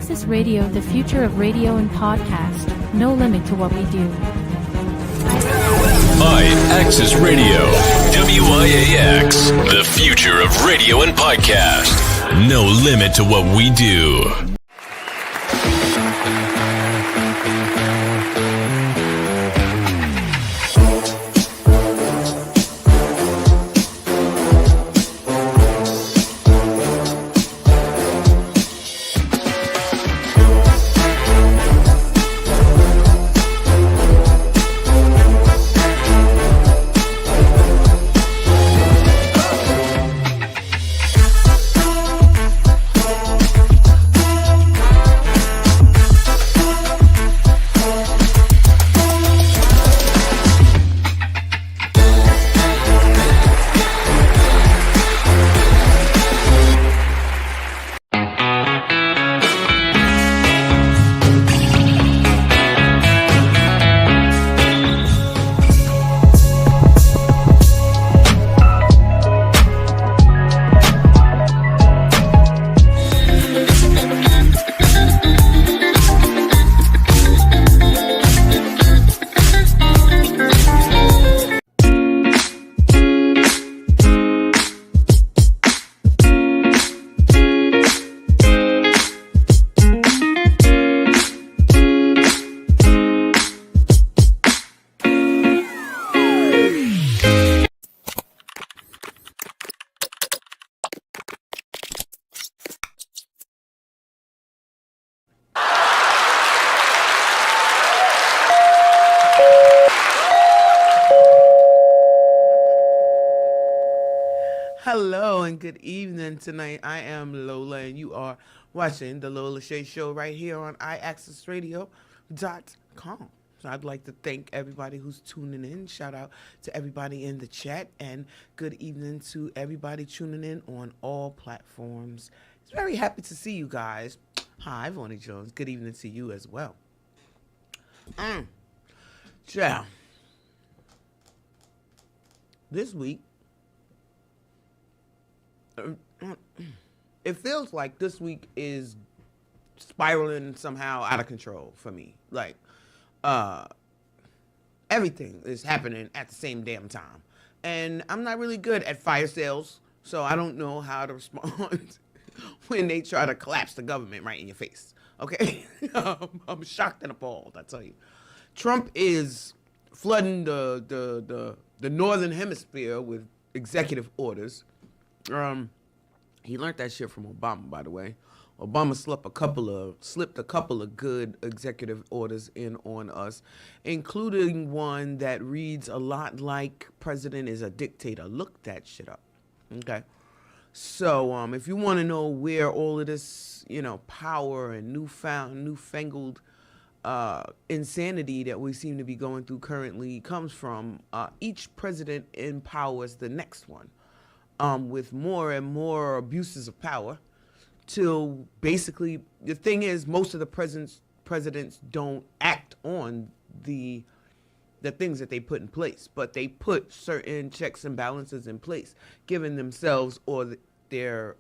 IAXIS Radio, the future of radio and podcast. No limit to what we do. IAXIS Radio, WIAX, the future of radio and podcast. No limit to what we do. Hello and good evening tonight. I am Lola and you are watching the Lola Shae Show right here on IAXISRADIO.com. So I'd like to thank everybody who's tuning in. Shout out to everybody in the chat and good evening to everybody tuning in on all platforms. It's very happy to see you guys. Hi, Vonnie Jones. Good evening to you as well. Yeah. This week, it feels like this week is spiraling somehow out of control for me. Like, everything is happening at the same damn time. And I'm not really good at fire sales, so I don't know how to respond when they try to collapse the government right in your face. Okay? I'm shocked and appalled, I tell you. Trump is flooding the northern hemisphere with executive orders. He learned that shit from Obama, by the way. Obama slipped a couple of good executive orders in on us, including one that reads a lot like "President is a dictator." Look that shit up, okay? So, if you want to know where all of this, power and newfangled insanity that we seem to be going through currently comes from, each president empowers the next one. With more and more abuses of power, till basically the thing is most of the presidents don't act on the things that they put in place, but they put certain checks and balances in place, giving themselves or their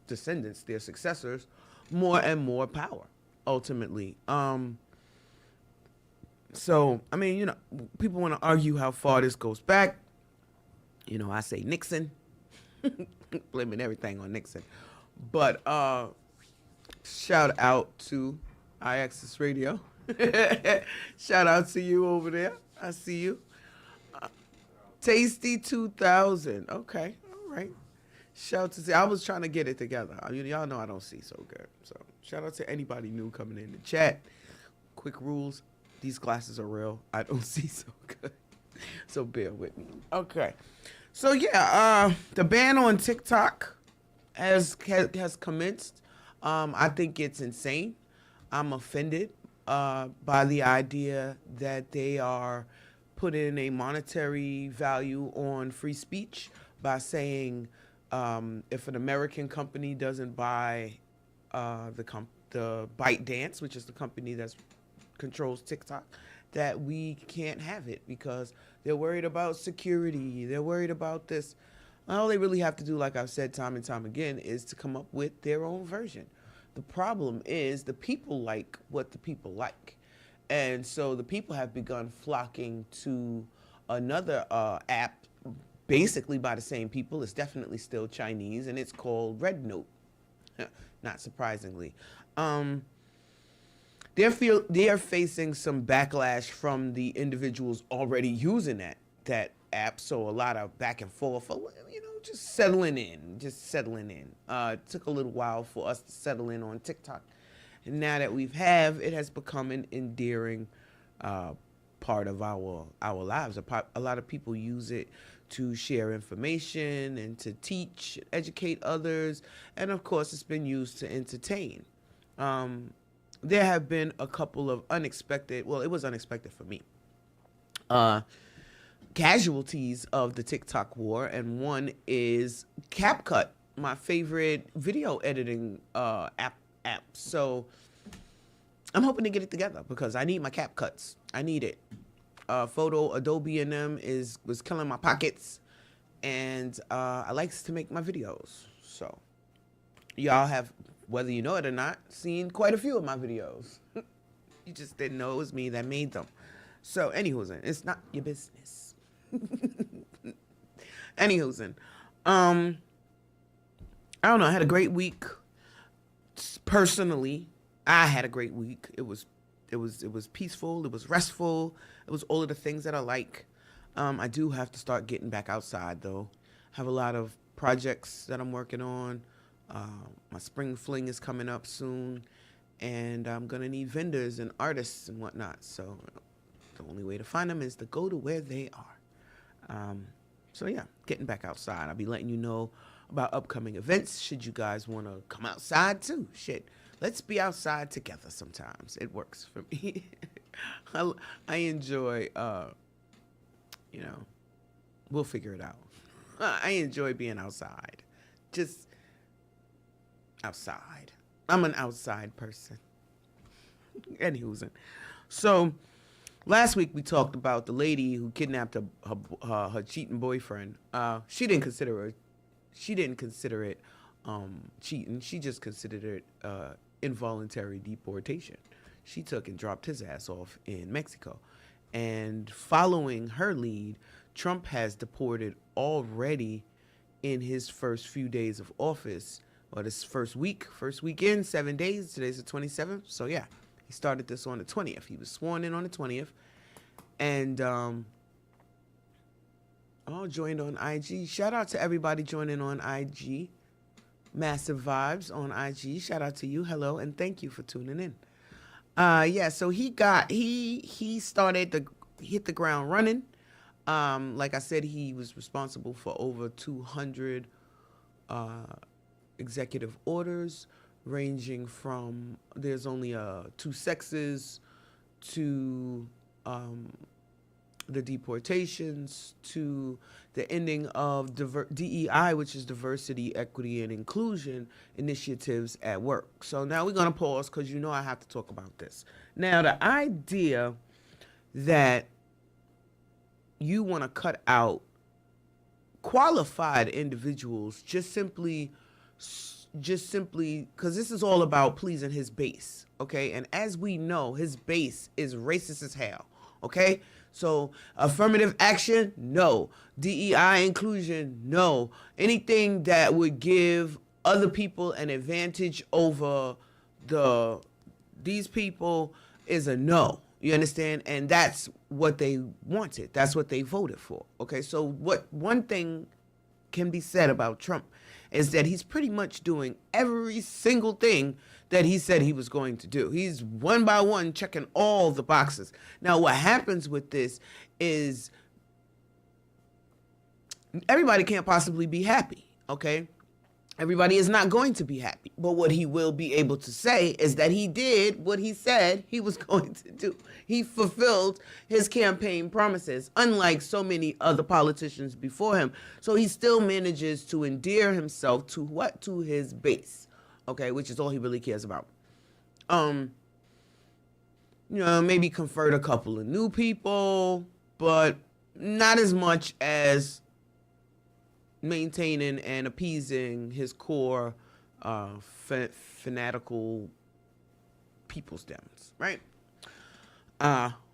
descendants, their successors, more and more power. Ultimately, so I mean, people want to argue how far this goes back. I say Nixon. Blaming everything on Nixon. But shout out to IAXIS Radio. Shout out to you over there. I see you. Tasty 2000. Okay. All right. Shout out to I was trying to get it together. Y'all know I don't see so good. So shout out to anybody new coming in the chat. Quick rules. These glasses are real. I don't see so good. So bear with me. Okay. So yeah, the ban on TikTok has commenced. I think it's insane. I'm offended by the idea that they are putting a monetary value on free speech by saying if an American company doesn't buy the ByteDance, which is the company that controls TikTok, that we can't have it because they're worried about security. They're worried about this. All they really have to do, like I've said time and time again, is to come up with their own version. The problem is the people like what the people like. And so the people have begun flocking to another app, basically by the same people. It's definitely still Chinese, and it's called Red Note, not surprisingly. They're facing some backlash from the individuals already using that app, so a lot of back and forth, just settling in. It took a little while for us to settle in on TikTok. And now that it has become an endearing part of our lives. A lot of people use it to share information and to teach, educate others, and of course it's been used to entertain. There have been a couple of unexpected, well, it was unexpected for me, casualties of the TikTok war, and one is CapCut, my favorite video editing app. So I'm hoping to get it together because I need my CapCuts. I need it. Adobe and them was killing my pockets, and I likes to make my videos. So y'all have, whether you know it or not, seen quite a few of my videos. You just didn't know it was me that made them. So anywho's, it's not your business. Anywho's, I don't know. I had a great week. Personally, I had a great week. It was peaceful. It was restful. It was all of the things that I like. I do have to start getting back outside though. I have a lot of projects that I'm working on. My spring fling is coming up soon, and I'm gonna need vendors and artists and whatnot. So the only way to find them is to go to where they are. So yeah, getting back outside. I'll be letting you know about upcoming events. Should you guys want to come outside too? Shit, let's be outside together sometimes. It works for me. I enjoy, we'll figure it out. I enjoy being outside. Just outside. I'm an outside person. Anywho's, so last week we talked about the lady who kidnapped her cheating boyfriend. She didn't consider it cheating. She just considered it involuntary deportation. She took and dropped his ass off in Mexico. And following her lead, Trump has deported already in his first few days of office, or this first weekend, 7 days. Today's the 27th. So yeah, he started this on the 20th. He was sworn in on the 20th. And joined on IG. Shout out to everybody joining on IG. Massive vibes on IG. Shout out to you. Hello, and thank you for tuning in. So he hit the ground running. Like I said, he was responsible for over 200 executive orders, ranging from there's only 2 sexes to the deportations to the ending of DEI, which is diversity, equity, and inclusion initiatives at work. So now we're going to pause because I have to talk about this. Now, the idea that you want to cut out qualified individuals just simply because this is all about pleasing his base, okay? And as we know, his base is racist as hell, okay? So affirmative action, no. DEI inclusion, no. Anything that would give other people an advantage over these people is a no. You understand? And that's what they wanted. That's what they voted for. Okay, so one thing can be said about Trump is that he's pretty much doing every single thing that he said he was going to do. He's one by one checking all the boxes. Now, what happens with this is everybody can't possibly be happy, okay? Everybody is not going to be happy. But what he will be able to say is that he did what he said he was going to do. He fulfilled his campaign promises, unlike so many other politicians before him. So he still manages to endear himself to what? To his base, okay, which is all he really cares about. Maybe convert a couple of new people, but not as much as maintaining and appeasing his core fanatical people's dems, right?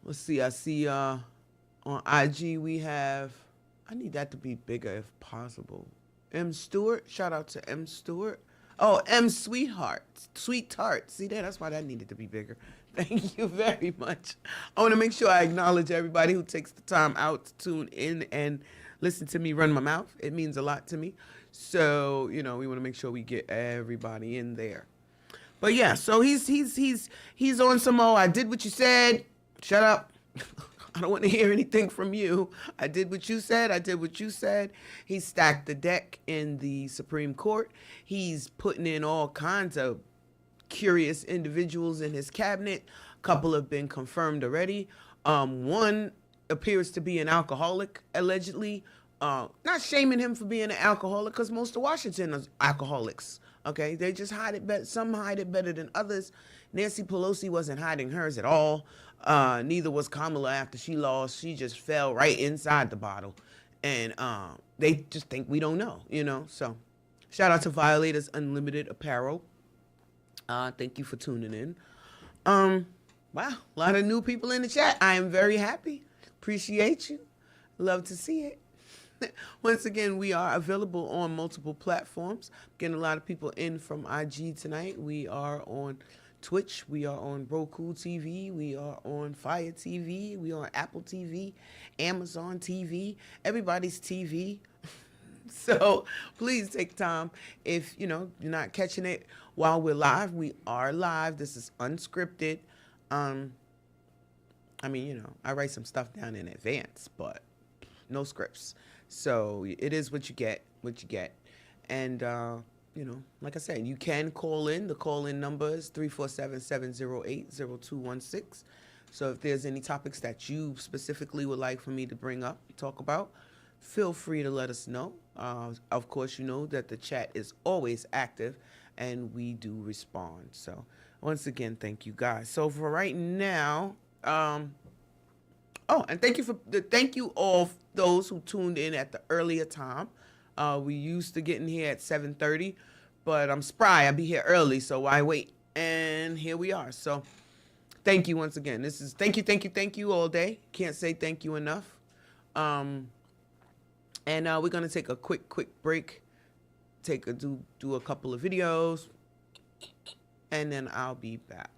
Let's see. I see on IG we have, I need that to be bigger if possible. M. Stewart. Shout out to M. Stewart. Oh, M. Sweetheart. See there? That's why that needed to be bigger. Thank you very much. I want to make sure I acknowledge everybody who takes the time out to tune in and listen to me run my mouth. It means a lot to me. So, we want to make sure we get everybody in there. But yeah, so he's on some I did what you said. Shut up. I don't want to hear anything from you. I did what you said. He stacked the deck in the Supreme Court. He's putting in all kinds of curious individuals in his cabinet. A couple have been confirmed already. One appears to be an alcoholic, allegedly. Not shaming him for being an alcoholic, because most of Washington is alcoholics. Okay, they just hide it better. Some hide it better than others. Nancy Pelosi wasn't hiding hers at all. Neither was Kamala after she lost. She just fell right inside the bottle. And they just think we don't know, So shout out to Violators Unlimited Apparel. Thank you for tuning in. Wow, a lot of new people in the chat. I am very happy. Appreciate you. Love to see it. Once again, we are available on multiple platforms. Getting a lot of people in from IG tonight. We are on Twitch. We are on ROKU TV. We are on Fire TV. We are on Apple TV, Amazon TV, everybody's TV. So please take time. If you're not catching it while we're live, we are live. This is unscripted. I write some stuff down in advance, but no scripts. So it is what you get. And like I said, you can call in. The call-in number is 347-708-0216. So if there's any topics that you specifically would like for me to bring up, talk about, feel free to let us know. Of course, you know that the chat is always active, and we do respond. So once again, thank you guys. So for right now, and thank you all those who tuned in at the earlier time. We used to get in here at 7:30, but I'm spry. I'll be here early, so why wait? And here we are. So thank you once again. This is thank you all day. Can't say thank you enough. And we're gonna take a quick break. Do a couple of videos, and then I'll be back.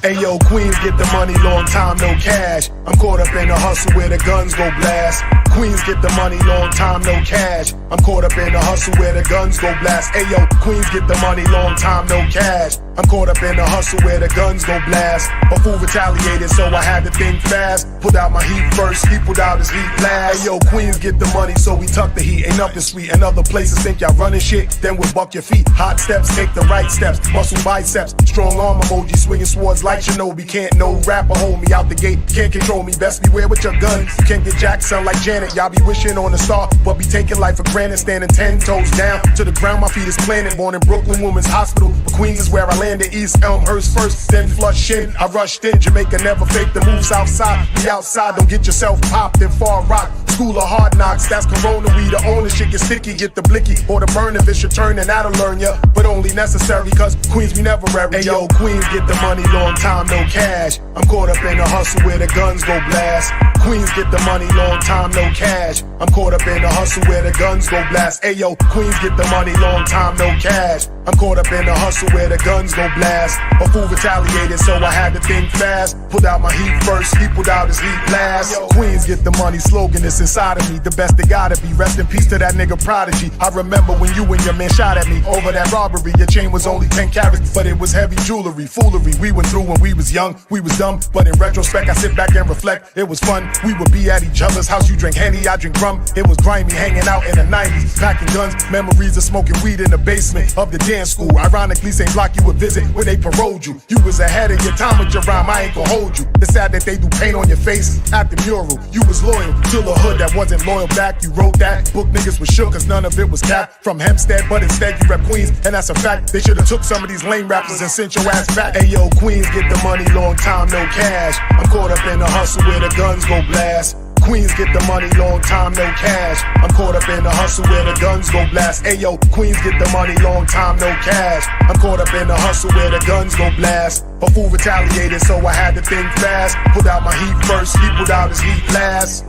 Hey yo, Queens get the money, long time no cash. I'm caught up in a hustle where the guns go blast. Queens get the money, long time no cash. I'm caught up in a hustle where the guns go blast. Hey yo, Queens get the money, long time no cash. I'm caught up in a hustle where the guns go blast. A fool retaliated, so I had to think fast. Put out my heat first, he put out his heat last. Hey yo, Queens get the money, so we tuck the heat. Ain't nothing sweet, and other places think y'all running shit. Then we'll buck your feet. Hot steps, take the right steps. Muscle biceps, strong arm emoji, swinging swords like Shinobi. Can't no rapper hold me out the gate. Can't control me, best beware with your gun. You can't get jacked, sound like Janet. Y'all be wishing on a star, but be taking life for granted. Standing 10 toes down to the ground, my feet is planted. Born in Brooklyn Women's Hospital, but Queens is where I landed. East Elmhurst first, then Flushing. I rushed in, Jamaica never fake the moves outside. Be outside, don't get yourself popped in Far Rock. School of hard knocks, that's Corona. We the owner, shit get sticky, get the blicky or the burn if it's your turn, and that'll learn ya. But only necessary, cause Queens we never worry. Hey yo, Queens get the money, long time no cash. I'm caught up in a hustle where the guns go blast. Queens get the money, long time no cash. I'm caught up in a hustle where the guns go blast. Hey yo, Queens get the money, long time no cash. I'm caught up in a hustle where the guns go blast. A fool retaliated, so I had to think fast. Put out my heat first, he put out his heat last. Queens get the money, slogan is inside of me. The best they gotta be. Rest in peace to that nigga Prodigy. I remember when you and your man shot at me over that robbery. Your chain was only 10 carats, but it was heavy jewelry. Foolery we went through when we was young. We was dumb, but in retrospect I sit back and reflect. It was fun. We would be at each other's house. You drink Henny, I drink rum. It was grimy hanging out in the 90s. Packing guns, memories of smoking weed in the basement of the dance school. Ironically, same block you would visit when they paroled you. You was ahead of your time with your rhyme, I ain't gon' hold you. It's sad that they do paint on your face at the mural. You was loyal to the hood that wasn't loyal back. You wrote that book, niggas was shook cause none of it was capped from Hempstead, but instead you rep Queens, and that's a fact. They should've took some of these lame rappers and sent your ass back. Hey yo, Queens get the money, long time no cash. I'm caught up in the hustle where the guns go blast. Queens get the money, long time no cash. I'm caught up in the hustle where the guns go blast. Ayo, Queens get the money, long time no cash. I'm caught up in the hustle where the guns go blast. A fool retaliated, so I had to think fast. Put out my heat first, he put out his heat last.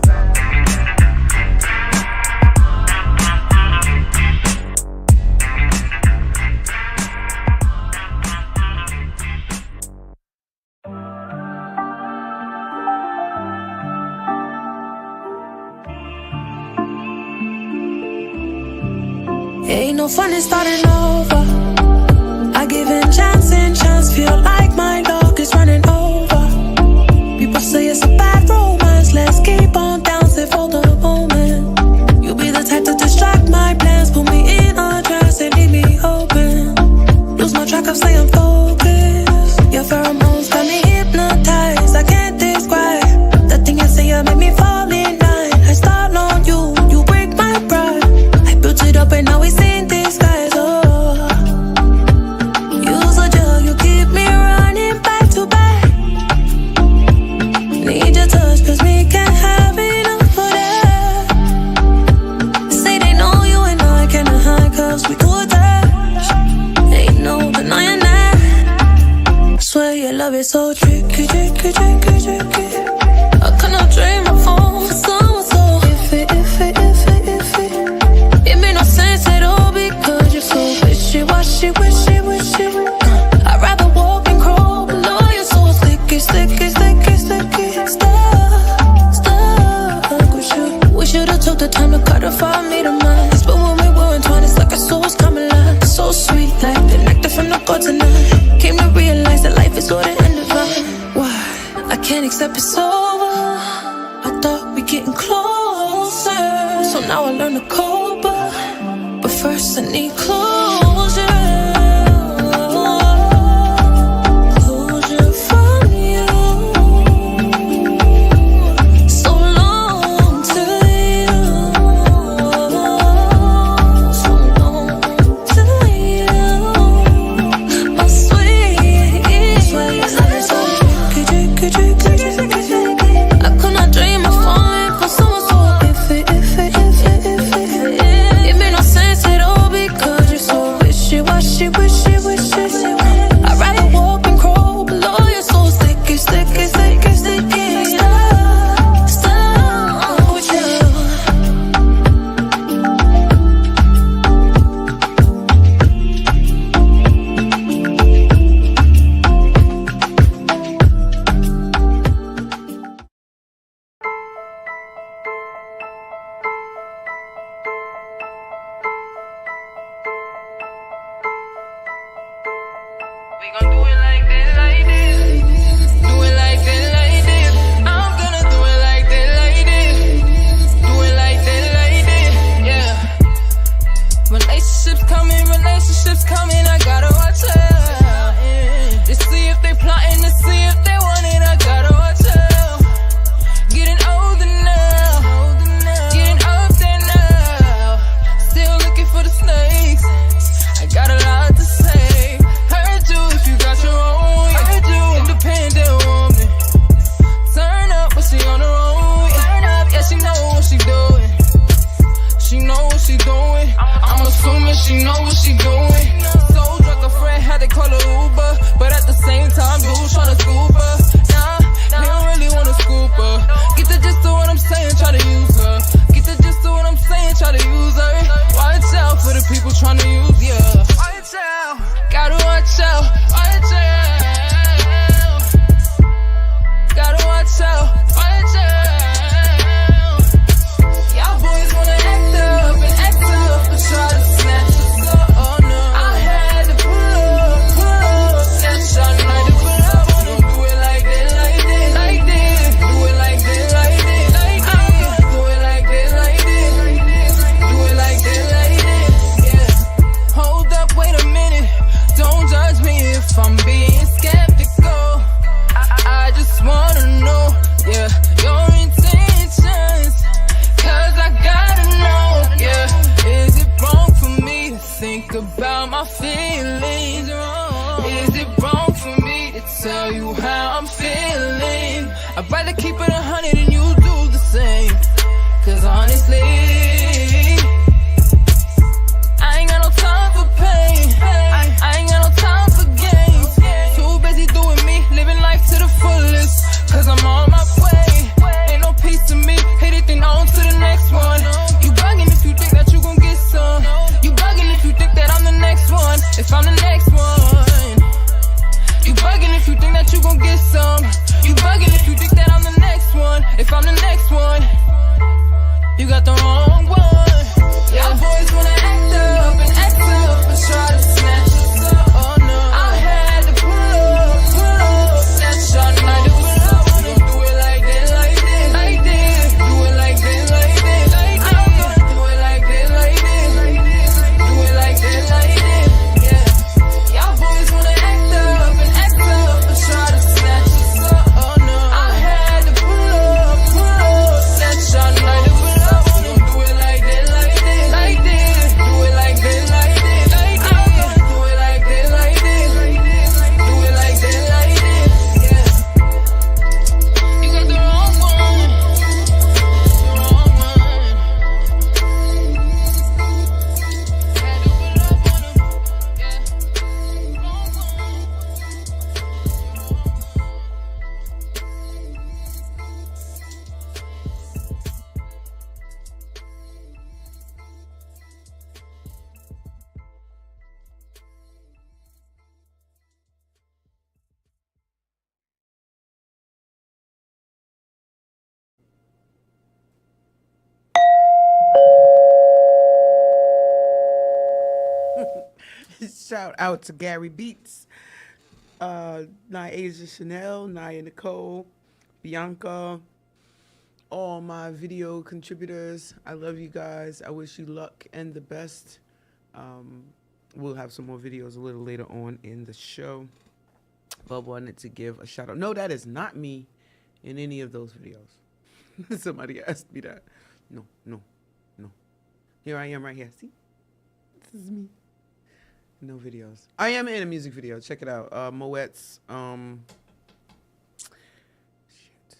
Ain't no fun in starting over. I give in chance and chance. Feel like my luck is running over. People say it's a bad romance. Let's keep on dancing for the moment. You be the type to distract my plans. Put me in a trance and leave me open. Lose my track of staying focused. Your pheromones got me hypnotized. I can't describe the thing you say. You make me fall in line. I start on you. You break my pride. I built it up and now it's in disguise. Oh, use a drug, you keep me running back to back. Need your touch, cause we can't have enough of that. Say they know you and I can't hide, cause we could touch. Ain't no denying that. Swear your love is so tricky, tricky, tricky, tricky. I cannot dream of home for someone so iffy, iffy, iffy, iffy. It made no sense at all because you're so wishy-washy, wishy-washy. I'd rather walk and crawl, but no, you're so sticky, sticky, sticky, sticky. Stuck with you. We should've took the time to cut off our meter minds. But when we were entwined, it's like our souls come alive. So sweet, like the nectar from the gods tonight. Came to realize that life is good and divine. Why? I can't accept it's over. I thought we getting closer. So now I learn to cope, but first I need closure. Closure from you. So long to you. So long to you. My sweet. So tricky, tricky, tricky, tricky. I could not dream of falling for someone so iffy, iffy, iffy, iffy. It made no sense at all because you're so You got the wrong one. Y'all boys wanna act up and try to snatch us up. Oh no, I had to pull up, snatch y'all night. Do it like this, like this, like this. Do it like this, like this, like this. Do it like this, like this, like this. Do it like this, like this. Yeah. Y'all boys wanna act up and try to snatch us up. Oh no, I had to pull up, snatch y'all night. Do it like this, like this, like this. Do it like this, like this, like this. Do it like this, like this, like this. Do it like this, like this. Yeah. You got the wrong one. The wrong one. Had to pull up on them. Yeah. Wrong one. Shout out to Gary Beats, Asia Chanel, Naya Nicole, Bianca, all my video contributors. I love you guys. I wish you luck and the best. We'll have some more videos a little later on in the show. But wanted to give a shout out. No, that is not me in any of those videos. Somebody asked me that. No. Here I am right here. See? This is me. No videos. I am in a music video. Check it out. Moet's shit.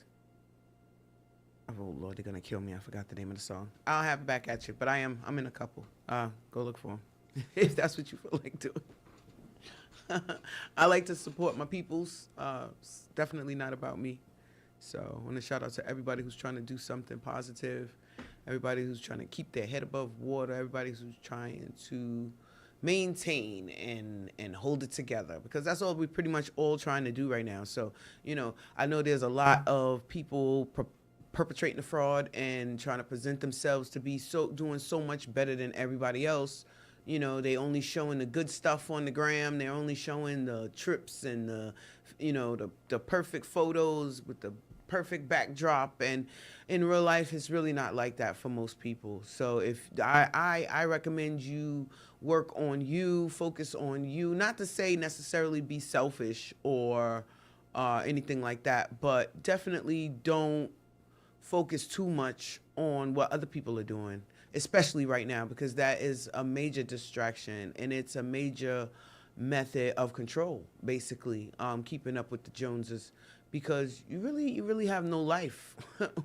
Oh Lord, they're gonna kill me. I forgot the name of the song. I'll have it back at you. But I'm in a couple. Go look for them. If that's what you feel like doing. I like to support my peoples. It's definitely not about me. So I want to shout out to everybody who's trying to do something positive. Everybody who's trying to keep their head above water. Everybody who's trying to maintain and hold it together, because that's all we're pretty much all trying to do right now. So, I know there's a lot of people perpetrating the fraud and trying to present themselves to be doing so much better than everybody else. They only showing the good stuff on the gram. They're only showing the trips and the perfect photos with the perfect backdrop, and in real life it's really not like that for most people. So if I recommend you work on you, focus on you, not to say necessarily be selfish or anything like that, but definitely don't focus too much on what other people are doing, especially right now, because that is a major distraction and it's a major method of control, basically, keeping up with the Joneses, because you really have no life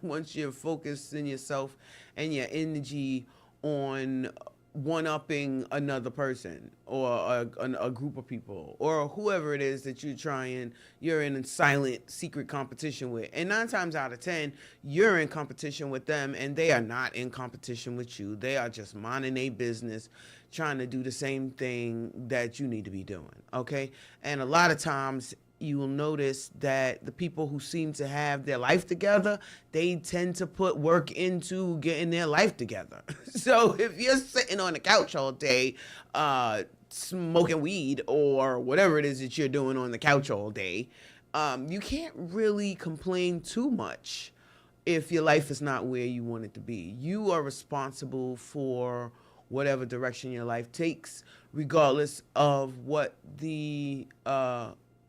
once you're focused in yourself and your energy on one-upping another person or a group of people or whoever it is that you're in silent secret competition with. And 9 times out of 10, you're in competition with them and they are not in competition with you. They are just minding their business, trying to do the same thing that you need to be doing, okay? And a lot of times you will notice that the people who seem to have their life together, they tend to put work into getting their life together. So if you're sitting on the couch all day, smoking weed or whatever it is that you're doing on the couch all day, you can't really complain too much if your life is not where you want it to be. You are responsible for whatever direction your life takes, regardless of what the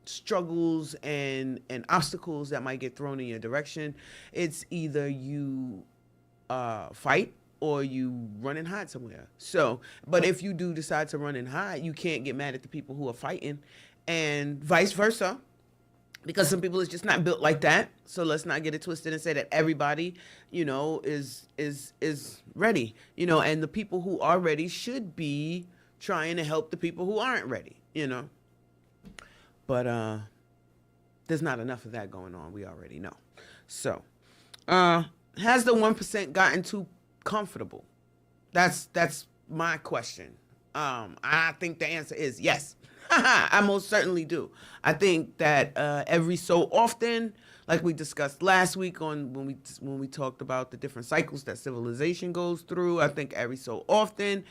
struggles and obstacles that might get thrown in your direction. It's either you fight or you run and hide somewhere. So, but if you do decide to run and hide, you can't get mad at the people who are fighting, and vice versa, because some people is just not built like that. So let's not get it twisted and say that everybody, is ready, and the people who are ready should be trying to help the people who aren't ready, But there's not enough of that going on. We already know. So, has the 1% gotten too comfortable? That's my question. I think the answer is yes. I most certainly do. I think that every so often, like we discussed last week on when we talked about the different cycles that civilization goes through, I think every so often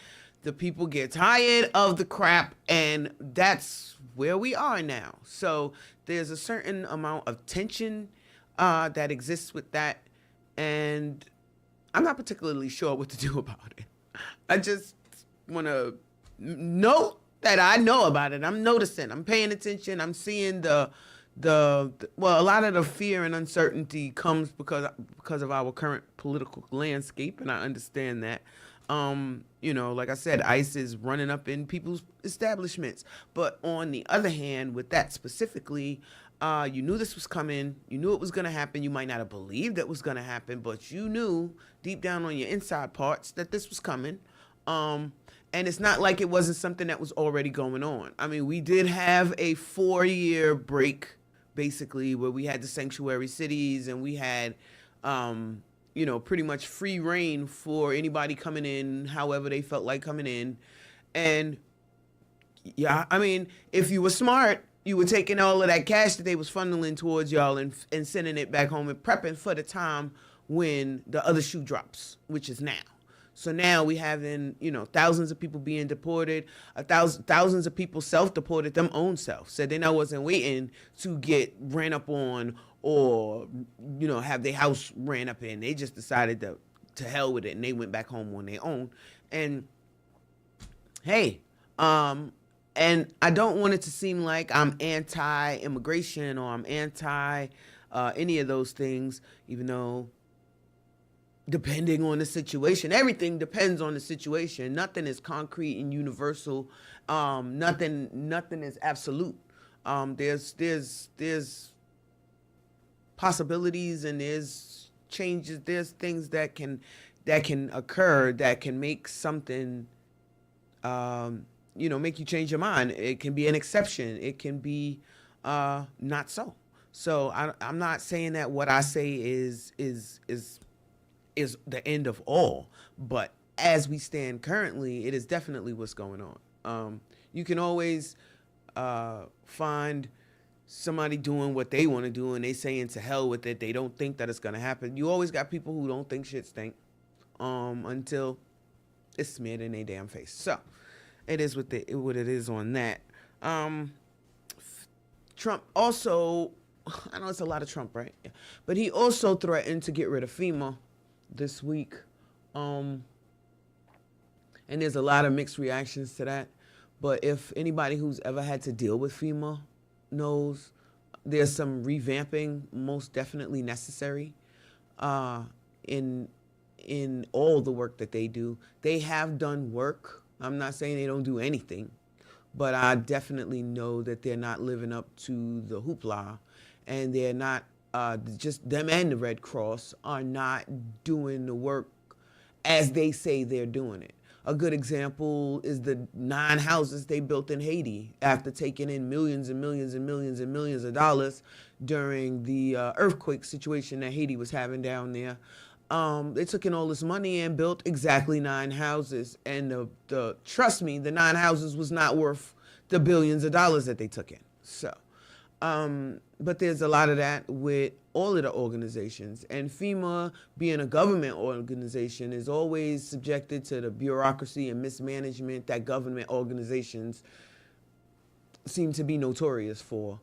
the people get tired of the crap, and that's where we are now. So there's a certain amount of tension that exists with that, and I'm not particularly sure what to do about it. I just want to note that I know about it. I'm noticing. I'm paying attention. I'm seeing the well, a lot of the fear and uncertainty comes because of our current political landscape, and I understand that. Like I said, ICE is running up in people's establishments. But on the other hand, with that specifically, you knew this was coming. You knew it was going to happen. You might not have believed it was going to happen, but you knew deep down on your inside parts that this was coming. And it's not like it wasn't something that was already going on. I mean, we did have a 4-year break, basically, where we had the sanctuary cities and we had, pretty much free reign for anybody coming in, however they felt like coming in. And yeah, I mean, if you were smart, you were taking all of that cash that they was funneling towards y'all and sending it back home and prepping for the time when the other shoe drops, which is now. So now we having, thousands of people being deported, thousands of people self-deported, them own self. Said they now wasn't waiting to get ran up on or, have their house ran up in. They just decided to hell with it, and they went back home on their own. And hey, and I don't want it to seem like I'm anti-immigration or I'm anti any of those things, even though depending on the situation, everything depends on the situation. Nothing is concrete and universal. Nothing is absolute. There's possibilities and there's changes. There's things that can occur that can make something, make you change your mind. It can be an exception. It can be not so. So I'm not saying that what I say is the end of all, but as we stand currently, it is definitely what's going on. You can always find somebody doing what they want to do and they saying to hell with it. They don't think that it's going to happen. You always got people who don't think shit stink until it's smeared in their damn face. So it is what it is on that. Trump also, I know it's a lot of Trump, right? Yeah. But he also threatened to get rid of FEMA this week. And there's a lot of mixed reactions to that. But if anybody who's ever had to deal with FEMA knows, there's some revamping most definitely necessary in all the work that they do. They have done work. I'm not saying they don't do anything, but I definitely know that they're not living up to the hoopla, and they're not, just them and the Red Cross are not doing the work as they say they're doing it. A good example is the 9 houses they built in Haiti after taking in millions and millions and millions and millions of dollars during the earthquake situation that Haiti was having down there. They took in all this money and built exactly 9 houses. And trust me, the 9 houses was not worth the billions of dollars that they took in. So, but there's a lot of that with all of the organizations. And FEMA, being a government organization, is always subjected to the bureaucracy and mismanagement that government organizations seem to be notorious for.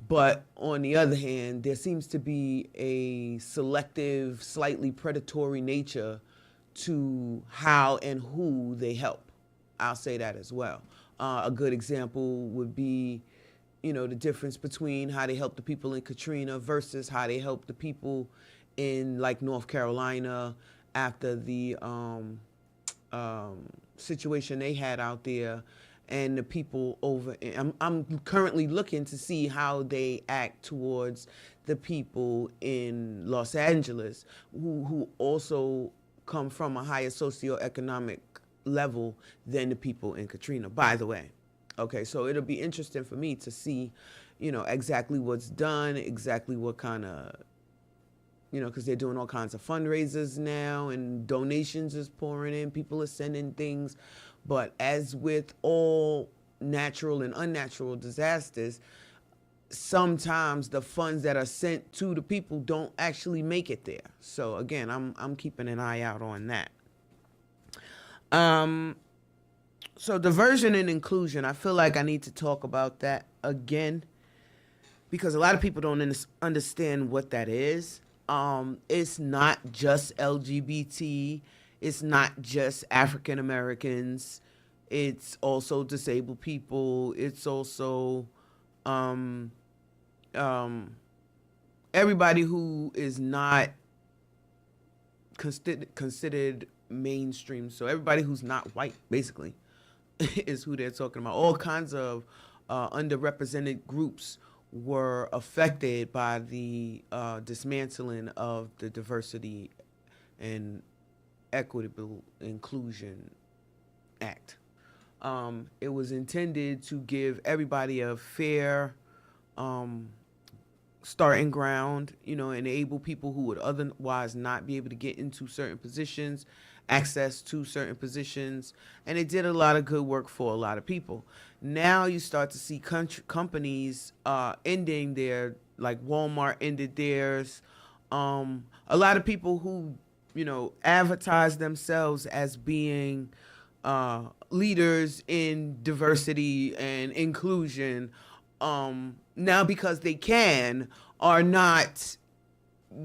But on the other hand, there seems to be a selective, slightly predatory nature to how and who they help. I'll say that as well. A good example would be, the difference between how they help the people in Katrina versus how they help the people in like North Carolina after the situation they had out there, and the people over. I'm currently looking to see how they act towards the people in Los Angeles who also come from a higher socioeconomic level than the people in Katrina, by the way. Okay, so it'll be interesting for me to see, exactly what's done, exactly what kind of, because they're doing all kinds of fundraisers now and donations is pouring in, people are sending things. But as with all natural and unnatural disasters, sometimes the funds that are sent to the people don't actually make it there. So again, I'm keeping an eye out on that. So diversion and inclusion, I feel like I need to talk about that again because a lot of people don't understand what that is. It's not just LGBT. It's not just African Americans. It's also disabled people. It's also everybody who is not considered mainstream. So everybody who's not white, basically, is who they're talking about. All kinds of underrepresented groups were affected by the dismantling of the Diversity and Equitable Inclusion Act. It was intended to give everybody a fair starting ground, enable people who would otherwise not be able to get into certain positions, access to certain positions, and it did a lot of good work for a lot of people. Now you start to see companies ending their, like Walmart ended theirs. A lot of people who, advertise themselves as being leaders in diversity and inclusion, now because they can, are not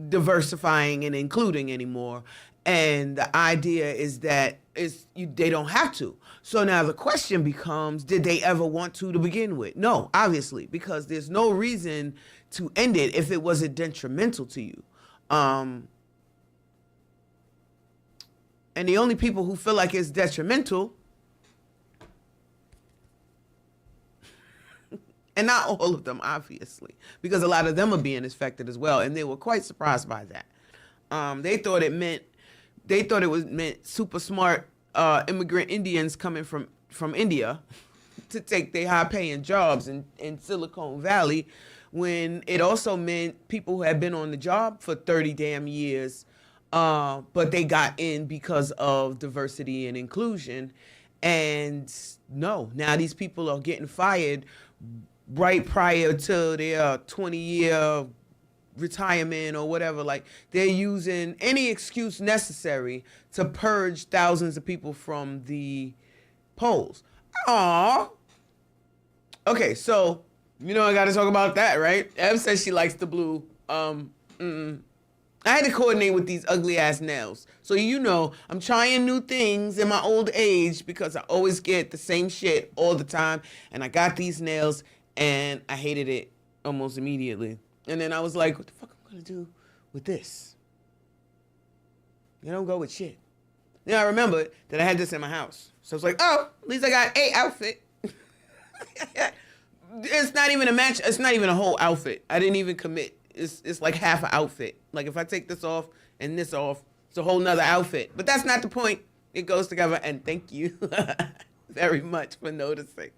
diversifying and including anymore. And the idea is that they don't have to. So now the question becomes, did they ever want to begin with? No, obviously, because there's no reason to end it if it wasn't detrimental to you. And the only people who feel like it's detrimental, and not all of them, obviously, because a lot of them are being affected as well, and they were quite surprised by that. They thought it meant super smart immigrant Indians coming from India to take their high-paying jobs in Silicon Valley, when it also meant people who had been on the job for 30 damn years, but they got in because of diversity and inclusion. And no, now these people are getting fired right prior to their 20-year retirement or whatever. Like, they're using any excuse necessary to purge thousands of people from the polls. Aww. Okay, so I gotta talk about that, right? Ev says she likes the blue. I had to coordinate with these ugly ass nails. So I'm trying new things in my old age because I always get the same shit all the time. And I got these nails and I hated it almost immediately. And then I was like, what the fuck am I gonna do with this? You don't go with shit. Then I remembered that I had this in my house. So I was like, oh, at least I got a outfit. It's not even a match. It's not even a whole outfit. I didn't even commit. It's like half an outfit. Like, if I take this off and this off, it's a whole nother outfit. But that's not the point. It goes together, and thank you very much for noticing.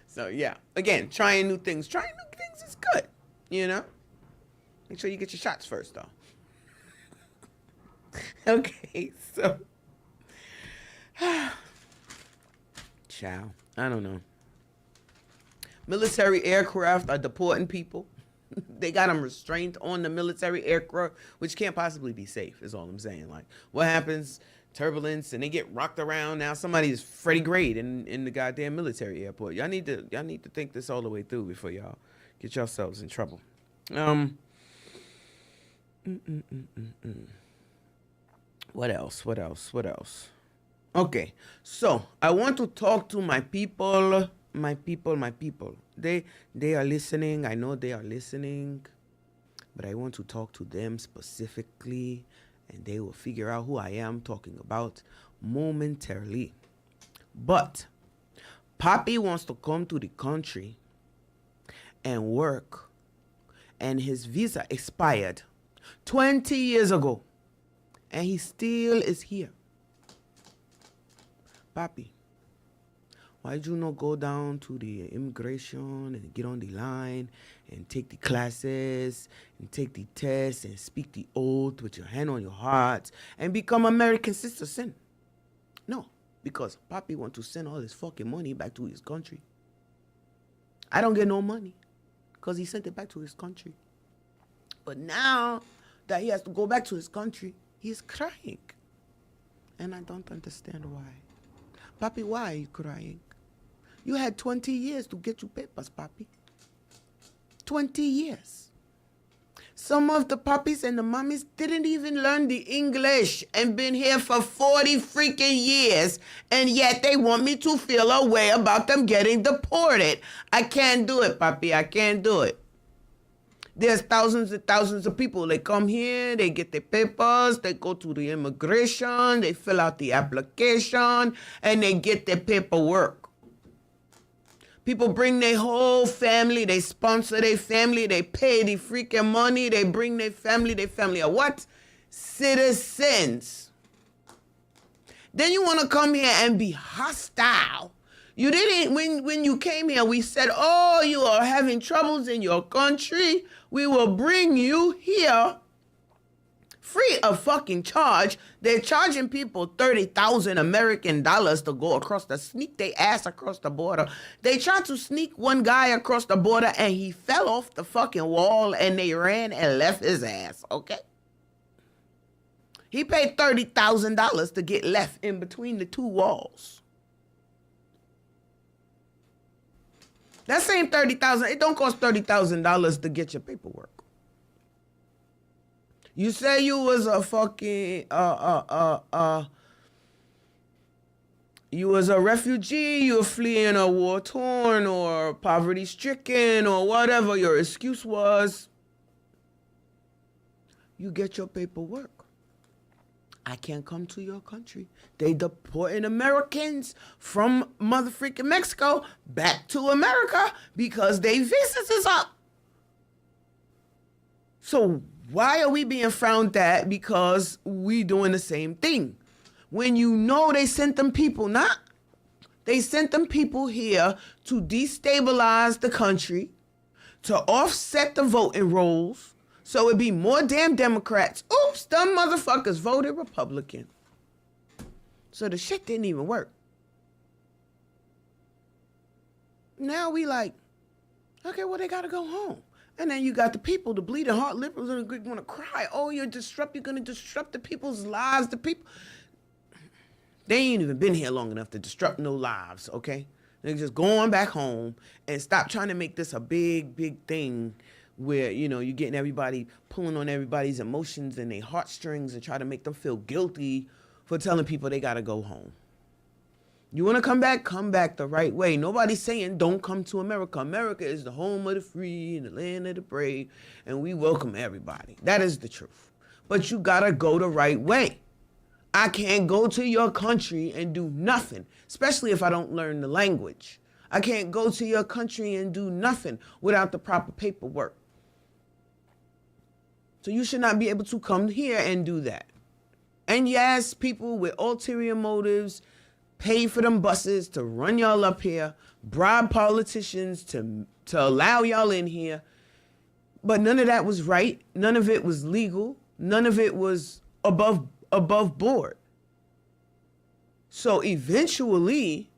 So yeah, again, trying new things. Trying new things is good, Make sure you get your shots first, though. Okay, so ciao. I don't know. Military aircraft are deporting people. They got them restrained on the military aircraft, which can't possibly be safe, is all I'm saying. Like, what happens? Turbulence, and they get rocked around. Now somebody's Freddie Grade in the goddamn military airport. Y'all need to think this all the way through before y'all get yourselves in trouble. What else? Okay, so I want to talk to my people. They are listening. I know they are listening, but I want to talk to them specifically, and they will figure out who I am talking about momentarily. But Papi wants to come to the country and work, and his visa expired 20 years ago, and he still is here. Papi, why'd you not go down to the immigration and get on the line and take the classes and take the tests and speak the oath with your hand on your heart and become American citizen? No, because Papi want to send all his fucking money back to his country. I don't get no money because he sent it back to his country. But now that he has to go back to his country, he's crying. And I don't understand why. Papi, why are you crying? You had 20 years to get your papers, Papi. 20 years. Some of the puppies and the mummies didn't even learn the English and been here for 40 freaking years, and yet they want me to feel a way about them getting deported. I can't do it, Papi. I can't do it. There's thousands and thousands of people. They come here, they get their papers, they go to the immigration, they fill out the application, and they get their paperwork. People bring their whole family, they sponsor their family, they pay the freaking money, they bring their family are what? Citizens. Then you want to come here and be hostile. You didn't, when you came here, we said, oh, you are having troubles in your country. We will bring you here free of fucking charge. They're charging people 30,000 American dollars to go sneak their ass across the border. They tried to sneak one guy across the border and he fell off the fucking wall and they ran and left his ass, okay? He paid $30,000 to get left in between the two walls. That same $30,000, it don't cost $30,000 to get your paperwork. You say you was a fucking, you was a refugee, you were fleeing a war-torn or poverty-stricken or whatever your excuse was. You get your paperwork. I can't come to your country. They deporting Americans from motherfucking Mexico back to America because they visas is up. So why are we being frowned at because we doing the same thing? When you know they sent them people, they sent them people here to destabilize the country, to offset the voting rolls, so it'd be more damn Democrats. Oops, them motherfuckers voted Republican. So the shit didn't even work. Now we like, okay, well, they gotta go home. And then you got the people, the bleeding heart liberals are going to cry. Oh, you're going to disrupt the people's lives. The people, they ain't even been here long enough to disrupt no lives, okay? They're just going back home and stop trying to make this a big, big thing where, you know, you're getting everybody, pulling on everybody's emotions and their heartstrings and try to make them feel guilty for telling people they got to go home. You want to come back the right way. Nobody's saying don't come to America. America is the home of the free and the land of the brave, and we welcome everybody. That is the truth. But you got to go the right way. I can't go to your country and do nothing, especially if I don't learn the language. I can't go to your country and do nothing without the proper paperwork. So you should not be able to come here and do that. And yes, people with ulterior motives pay for them buses to run y'all up here, bribe politicians to allow y'all in here. But none of that was right. None of it was legal. None of it was above board. So eventually,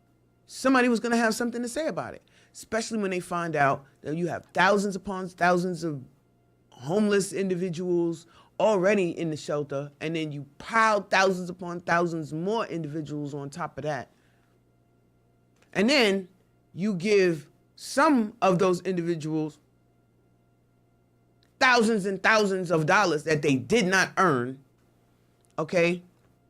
somebody was going to have something to say about it, especially when they find out that you have thousands upon thousands of homeless individuals already in the shelter, and then you pile thousands upon thousands more individuals on top of that. And then you give some of those individuals thousands and thousands of dollars that they did not earn, okay,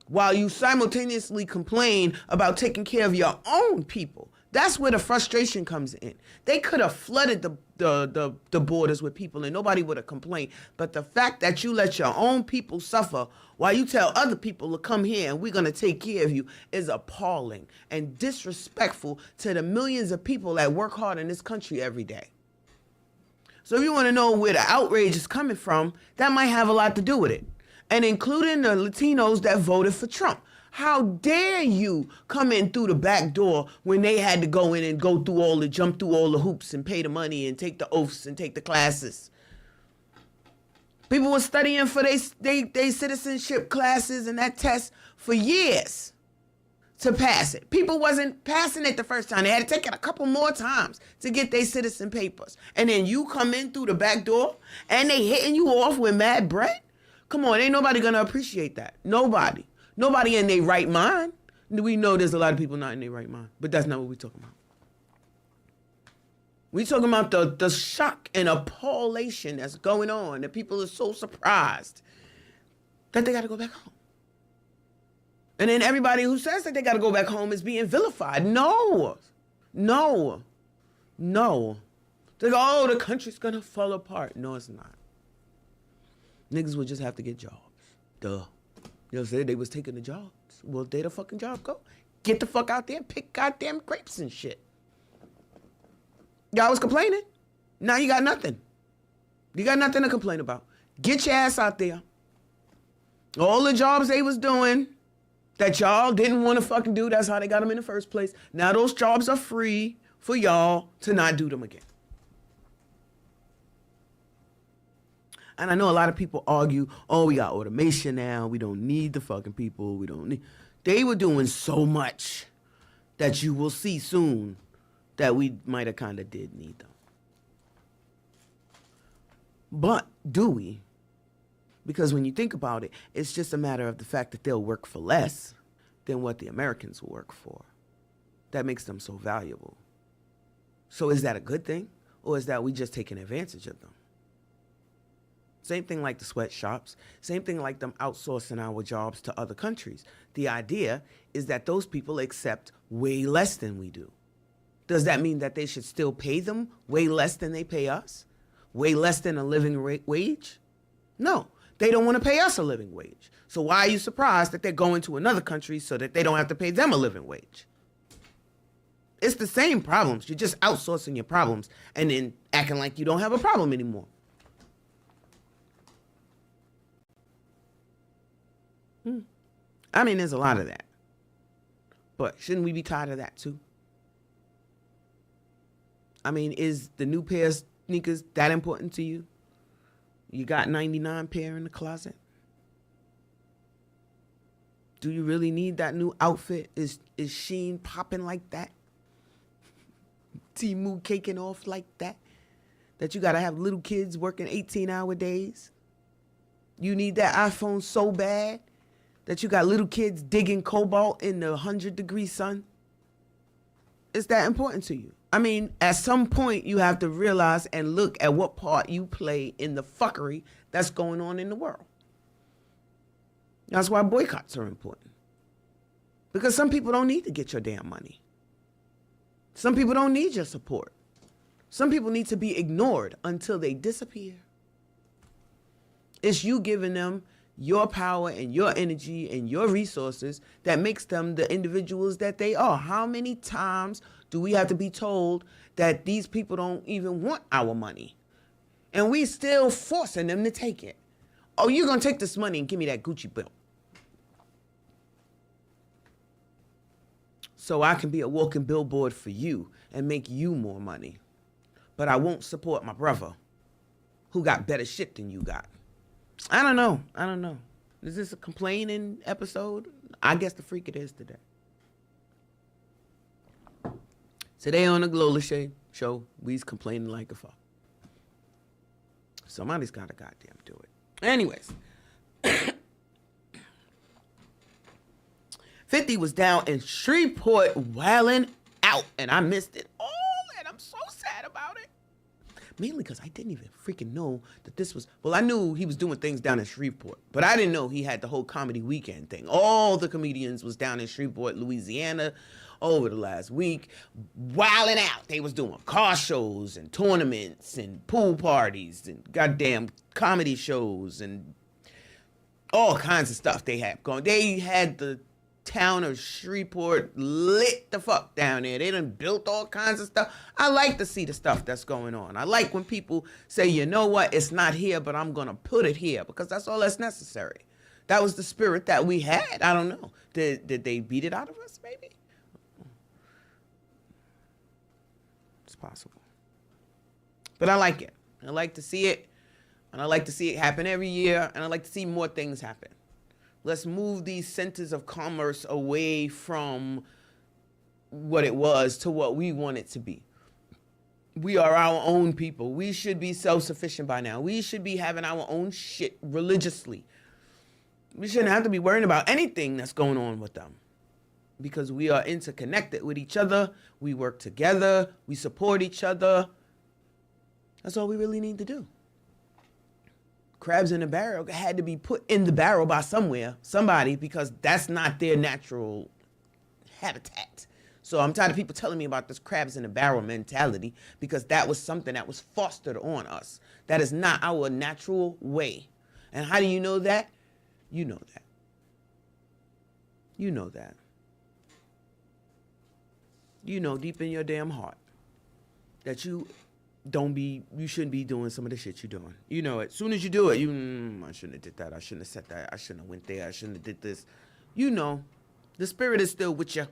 while you simultaneously complain about taking care of your own people. That's where the frustration comes in. They could have flooded the borders with people and nobody would have complained. But the fact that you let your own people suffer while you tell other people to come here and we're going to take care of you is appalling and disrespectful to the millions of people that work hard in this country every day. So if you want to know where the outrage is coming from, that might have a lot to do with it. And including the Latinos that voted for Trump. How dare you come in through the back door when they had to go in and jump through all the hoops and pay the money and take the oaths and take the classes. People were studying for they citizenship classes and that test for years to pass it. People wasn't passing it the first time. They had to take it a couple more times to get their citizen papers. And then you come in through the back door and they hitting you off with mad bread? Come on, ain't nobody gonna appreciate that. Nobody. Nobody in their right mind. We know there's a lot of people not in their right mind, but that's not what we're talking about. We're talking about the shock and appallation that's going on, that people are so surprised that they gotta go back home. And then everybody who says that they got to go back home is being vilified. No. They go, oh, the country's going to fall apart. No, it's not. Niggas would just have to get jobs. Duh. You know, said they was taking the jobs. Well, there the fucking job go. Get the fuck out there and pick goddamn grapes and shit. Y'all was complaining. Now you got nothing. You got nothing to complain about. Get your ass out there. All the jobs they was doing that y'all didn't want to fucking do, that's how they got them in the first place. Now those jobs are free for y'all to not do them again. And I know a lot of people argue, oh, we got automation now. We don't need the fucking people. We don't need. They were doing so much that you will see soon that we might have kind of did need them. But do we? Because when you think about it, it's just a matter of the fact that they'll work for less than what the Americans will work for. That makes them so valuable. So is that a good thing? Or is that we just taking advantage of them? Same thing like the sweatshops. Same thing like them outsourcing our jobs to other countries. The idea is that those people accept way less than we do. Does that mean that they should still pay them way less than they pay us? Way less than a living wage? No. They don't want to pay us a living wage. So why are you surprised that they're going to another country so that they don't have to pay them a living wage? It's the same problems. You're just outsourcing your problems and then acting like you don't have a problem anymore. I mean, there's a lot of that. But shouldn't we be tired of that too? I mean, is the new pair of sneakers that important to you? You got 99 pair in the closet? Do you really need that new outfit? Is Shein popping like that? Temu caking off like that? That you gotta have little kids working 18-hour days? You need that iPhone so bad that you got little kids digging cobalt in the 100-degree sun? Is that important to you? I mean, at some point, you have to realize and look at what part you play in the fuckery that's going on in the world. That's why boycotts are important. Because some people don't need to get your damn money. Some people don't need your support. Some people need to be ignored until they disappear. It's you giving them your power and your energy and your resources that makes them the individuals that they are. How many times do we have to be told that these people don't even want our money? And we still forcing them to take it. Oh, you're going to take this money and give me that Gucci belt. So I can be a walking billboard for you and make you more money. But I won't support my brother who got better shit than you got. I don't know. Is this a complaining episode? I guess the freak it is today. Today on the Lola Shae show, we's complaining like a fuck. Somebody's got to goddamn do it. Anyways. 50 was down in Shreveport wilding out, and I missed it all, and I'm so sad about it. Mainly because I didn't even freaking know that this was... Well, I knew he was doing things down in Shreveport, but I didn't know he had the whole comedy weekend thing. All the comedians was down in Shreveport, Louisiana, over the last week, wilding out. They was doing car shows and tournaments and pool parties and goddamn comedy shows and all kinds of stuff they had going. They had the town of Shreveport lit the fuck down there. They done built all kinds of stuff. I like to see the stuff that's going on. I like when people say, you know what, it's not here, but I'm gonna put it here, because that's all that's necessary. That was the spirit that we had. I don't know. Did they beat it out of us, maybe? It's possible. But I like it. I like to see it, and I like to see it happen every year, and I like to see more things happen. Let's move these centers of commerce away from what it was to what we want it to be. We are our own people. We should be self-sufficient by now. We should be having our own shit religiously. We shouldn't have to be worrying about anything that's going on with them, because we are interconnected with each other. We work together. We support each other. That's all we really need to do. Crabs in a barrel had to be put in the barrel by somebody, because that's not their natural habitat. So I'm tired of people telling me about this crabs in a barrel mentality, because that was something that was fostered on us. That is not our natural way. And how do you know that? You know that. You know that. You know deep in your damn heart that you shouldn't be doing some of the shit you're doing. You know it. As soon as you do it, I shouldn't have did that. I shouldn't have said that. I shouldn't have went there. I shouldn't have did this. You know, the spirit is still with you.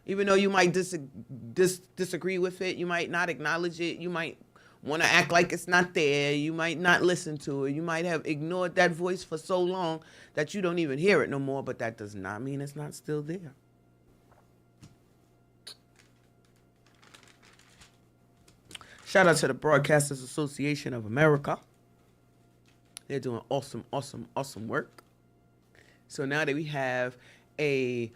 Even though you might disagree with it, you might not acknowledge it, you might want to act like it's not there, you might not listen to it, you might have ignored that voice for so long that you don't even hear it no more, but that does not mean it's not still there. Shout out to the Broadcasters Association of America. They're doing awesome, awesome, awesome work. So now that we have a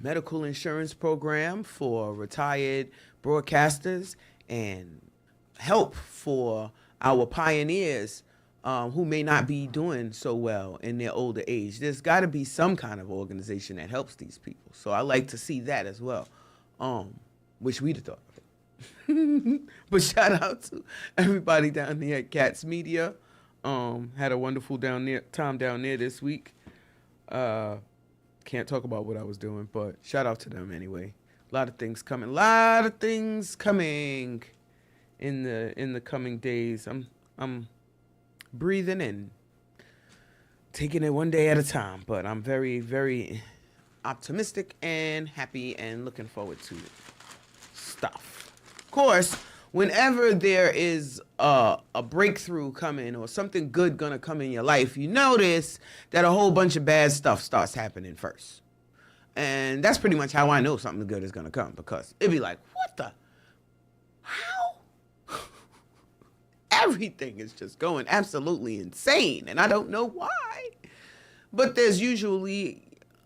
medical insurance program for retired broadcasters and help for our pioneers who may not be doing so well in their older age. There's got to be some kind of organization that helps these people. So I like to see that as well. Wish we'd have thought of it. But shout out to everybody down there at Cats Media. Had a wonderful time down there this week. Can't talk about what I was doing, but shout out to them anyway. A lot of things coming in the coming days. I'm breathing in, taking it one day at a time, but I'm very, very optimistic and happy and looking forward to stuff. Of course, whenever there is a breakthrough coming or something good gonna come in your life, you notice that a whole bunch of bad stuff starts happening first. And that's pretty much how I know something good is gonna come, because it'd be like, what the? How? Everything is just going absolutely insane, and I don't know why. But there's usually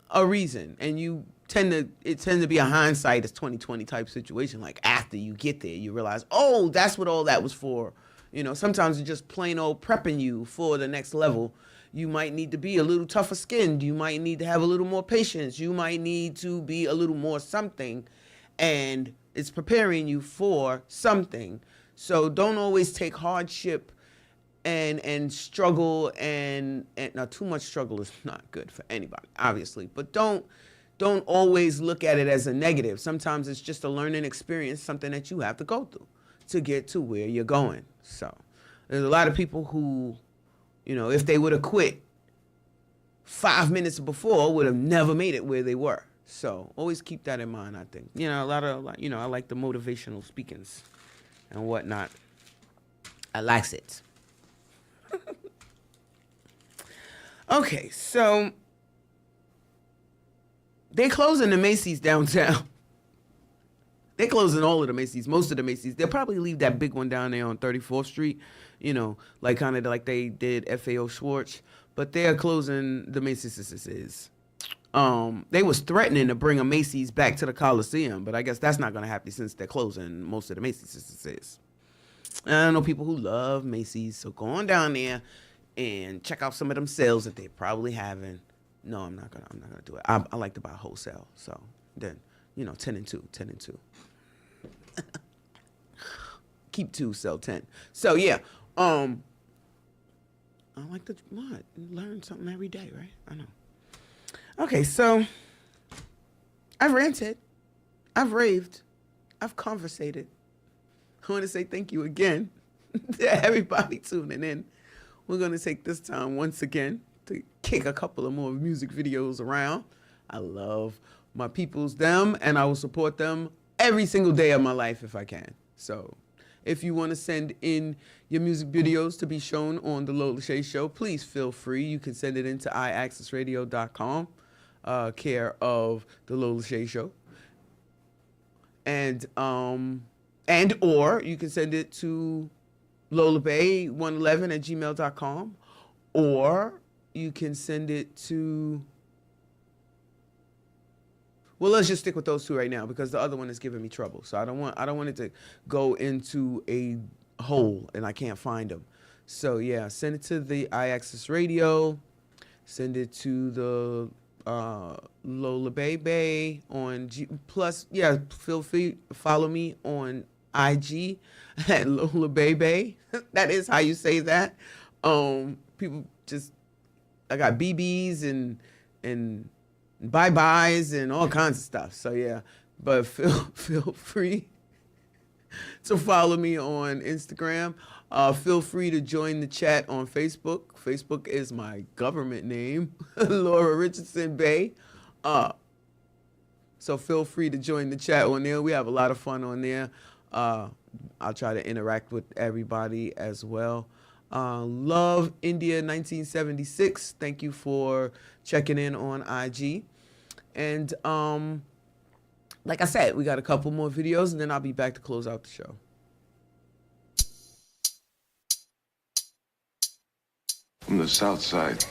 a reason, and it tends to be a hindsight, it's 2020 type situation. Like after you get there, you realize, oh, that's what all that was for. You know, sometimes it's just plain old prepping you for the next level. You might need to be a little tougher skinned. You might need to have a little more patience. You might need to be a little more something, and it's preparing you for something. So don't always take hardship and struggle and now too much struggle is not good for anybody, obviously, but don't always look at it as a negative. Sometimes it's just a learning experience, something that you have to go through to get to where you're going. So there's a lot of people who, you know, if they would have quit 5 minutes before, would have never made it where they were. So always keep that in mind, I think. You know, I like the motivational speakings and whatnot. I likes it. Okay, so they closing the Macy's downtown. They're closing all of the Macy's, most of the Macy's. They'll probably leave that big one down there on 34th Street, you know, like kind of like they did FAO Schwartz. But they're closing the Macy's. They was threatening to bring a Macy's back to the Coliseum, but I guess that's not going to happen since they're closing most of the Macy's. I know people who love Macy's, so go on down there and check out some of them sales that they're probably having. No, I'm not gonna do it. I like to buy wholesale, so then 10 and 2. Keep 2, sell 10. So yeah, I like to learn something every day, right? I know. Okay, so I've ranted, I've raved, I've conversated. I want to say thank you again to everybody tuning in. We're going to take this time once again to kick a couple of more music videos around. I love my peoples, them, and I will support them every single day of my life if I can. So If you want to send in your music videos to be shown on the Lola Shae Show, please feel free. You can send it into IAXISRADIO.com, care of the Lola Shae Show. And or you can send it to LolaBay111@gmail.com, or you can send it to, well, let's just stick with those two right now because the other one is giving me trouble. So I don't want it to go into a hole and I can't find them. So yeah, send it to the IAXIS Radio, send it to the Lola Baby on plus. Yeah, feel free to follow me on IG at Lola Baby. That is how you say that. People just, I got BBs and bye-byes and all kinds of stuff. So yeah, but feel free to follow me on Instagram. Feel free to join the chat on Facebook. Facebook is my government name, Laura Richardson Bay. So feel free to join the chat on there. We have a lot of fun on there. I'll try to interact with everybody as well. Love India 1976. Thank you for checking in on IG. And like I said, we got a couple more videos and then I'll be back to close out the show. From the south side.